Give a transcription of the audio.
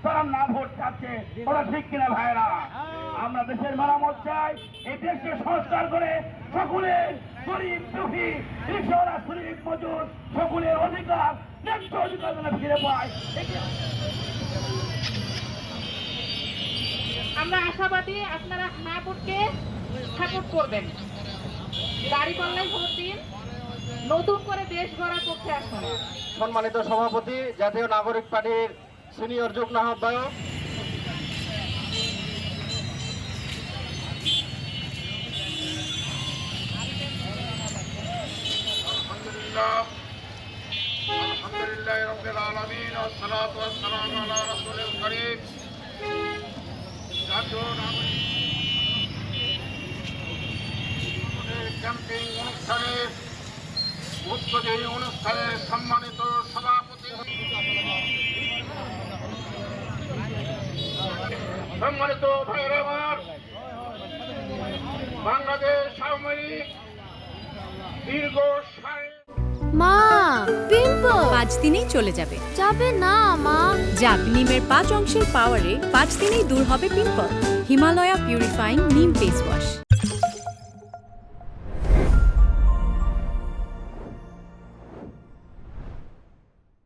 তারা না ভোট চাচ্ছে, ওরা ঠিক কিনা ভাইরা? আমরা দেশের মেরামত চাই, এই দেশকে সংস্কার করে সকলের গরিব দুঃখী রিক্সাওয়ালা শ্রমিক মজুর সকলের অধিকার ন্যায্য অধিকার যেন ফিরে পায়। আমরা আশাবাদী আপনারা হ্যাঁ ভোটকে সাপোর্ট করবেন। গাড়ি পাল্লাই ভোট দিন, নতুন করে দেশ গড়ার পক্ষে আসুন। সম্মানিত সভাপতি, জাতীয় নাগরিক পার্টির সিনিয়র যুগ্ম আহ্বায়ক আলহামদুলিল্লাহ রাব্বিল আলামিন ওয়া সালাতু ওয়াস সালামু আলা রাসূলিল কারীম। জাতীয় নাগরিক ক্যাম্পিং অনুষ্ঠানে উদ্বোধনী অনুষ্ঠানে সম্মানিত সভাপতি, সম্মানিত ভাইয়েরা আমার, বাংলাদেশ সামরিক দীর্ঘ মা পিম্পল 5 দিনেই চলে যাবে। যাবে না মা। যাক, নিমের 5 অংশের পাওয়ারে 5 দিনেই দূর হবে পিম্পল। হিমালয়া পিউরিফাইং নিম ফেস ওয়াশ।